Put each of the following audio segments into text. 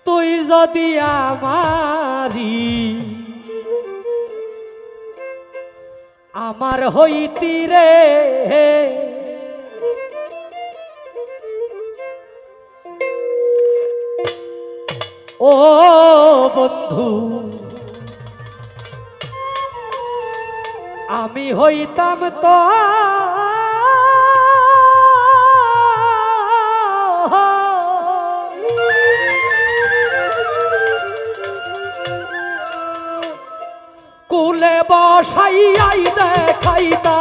তুই যদি আমারি আমার হইতি রে ও বন্ধু আমি হইতাম তো কুলে বসাইয়াই দেখাইতা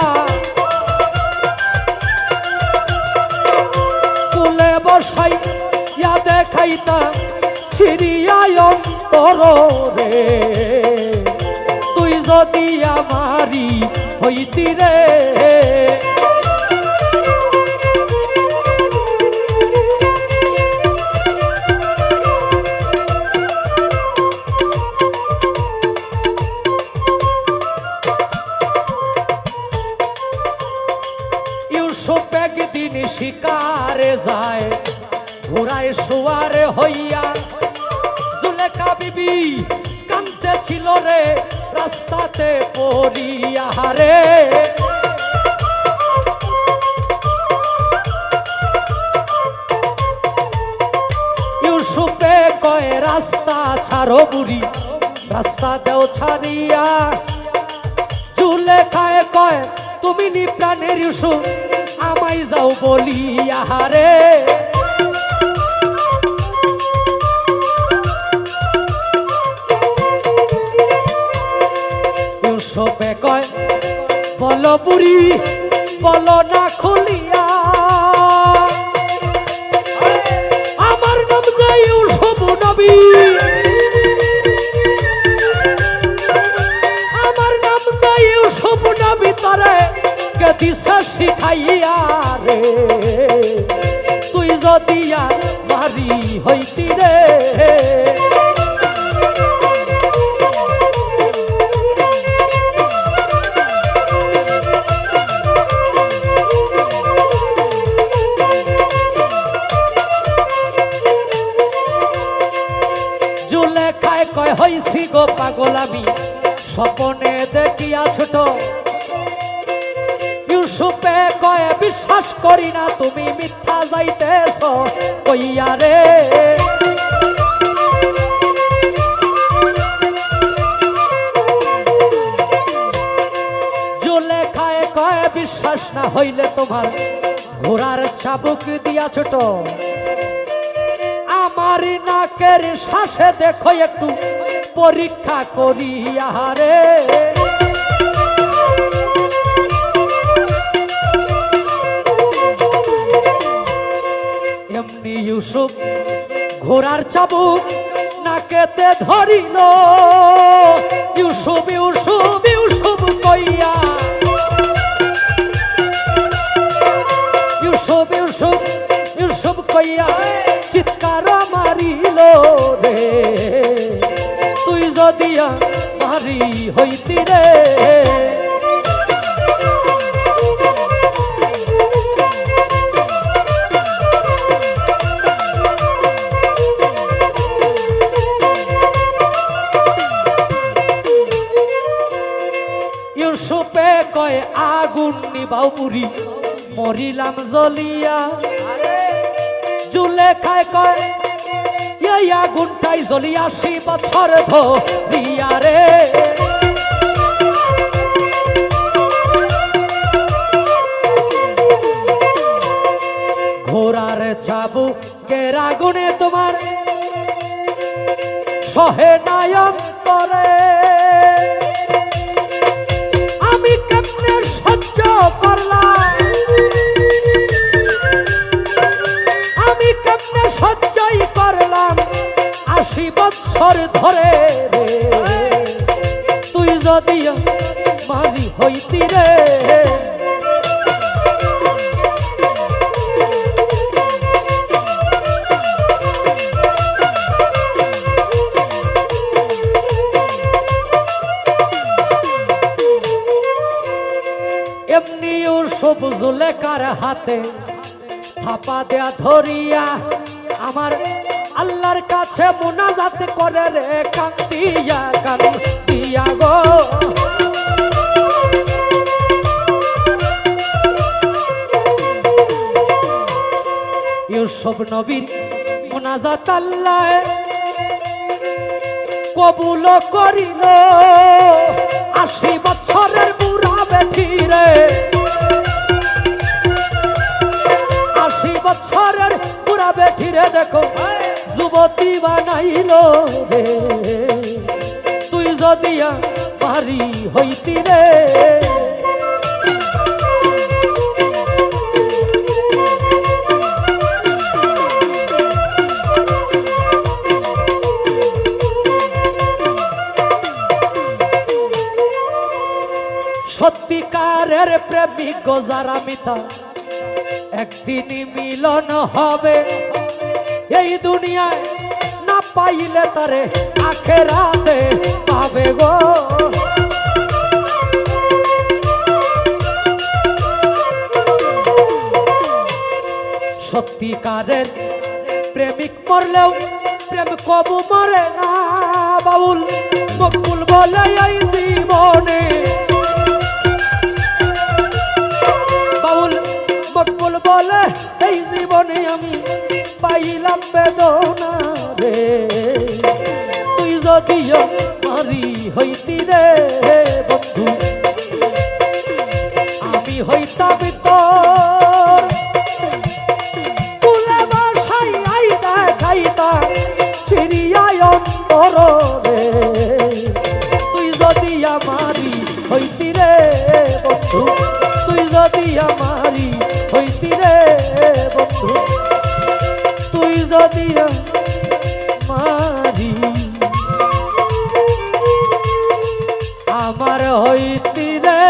কুলে বসাইয়া দেখাইতা ছিড়িয়াই অন্তর রে তুই যদি আমারি হইতি রে ইউসুফ একদিন শিকারে যায় ঘোড়ায় সোয়ারে হইয়া জুলেখা বিবি কাঁদতে ছিল রে রাস্তাতে পড়িয়া রে ইউসুফে কয় রাস্তা ছাড়ো বুড়ি রাস্তা দেও ছাড়িয়া জুলেখায় কয় তুমি নি প্রাণের ইউসুফ আমায় যাও বলিয়া রে ইউসুফে কয় বলো বুড়ি বলো না খুলিয়া আমার নাম যে ইউসুফ নবী আমার নাম যে ইউসুফ নবী তরে কে দিশা শিখাইয়া রে তুই যদি মারি হইতি রে জুলেখায় কয় হইছি গো পাগল আমি স্বপনে দেখিয়া ছোট ইউসুফে কয় বিশ্বাস করি না তুমি মিথ্যা যাইতেছ কইয়া রে জুলেখায় কয় বিশ্বাস না হইলে তোমার ঘোড়ার চাবুক দিয়া ছোট আমার নাকের শ্বাসে দেখো একটু পরীক্ষা করিয়া রে এমনি ইউসুফ ঘোড়ার চাবুক নাকেতে ধরিল ইউসুফ ইউসুফ ইউসুফ কইয়া ইউসুফ ইউসুফ ইউসুফ কইয়া চিৎকার মারিল রে তুই যদি মারি হইতি রে ইউসুফে কয় আগুন নিবাও পুরি মরিলাম জ্বলিয়া জুলেখায় কয় এই আগুনটাই জ্বলি 80 বছর ধরিয়া রে ঘোড়ার চাবুকের আগুনে তোমার সহে নাই অন্তরে আমি কেমনে সহ্য করলাম আমি কেমনে সহ্যই করলাম 80 বছর ধরে রে তুই যদি মারি হইতি রে এমনি ইউসুফ জুলেখার হাতে থাপা দেয়া ধরিয়া আমার আল্লাহর কাছে মুনাজাত করে রে কান্দিয়া গো ইউসুফ নবীর মুনাজাত আল্লাহ কবুল করিল 80 বছরের বুড়া বেটি রে 80 বছরের বুড়া বেটি রে দেখো যুবতী বানাইল রে তুই যদি আমারি হইতি রে সত্যিকারের প্রেমিক গো যারা মিতা একদিনই মিলন হবে এই দুনিয়ায় না পাইলে তারে আখেরাতে পাবে গো সত্যিকারের প্রেমিক মরলেও প্রেম কবু মরে না বাউল মকবুল বলে এই জীবনে মকবুল বলে এই জীবনে আমি পাইলাম বেদনা রে তুই যদি মারি হইতি রে বন্ধু আমি হইতাম তোর কুলে বাসাই আইতা খাইতা ছিড়িয়ায় অন্তর রে তুই যদি আমারি হইতি রে বন্ধু তুই যদি আমারি হইতি রে বন্ধু তুই যদি আমারি আমার হইতি রে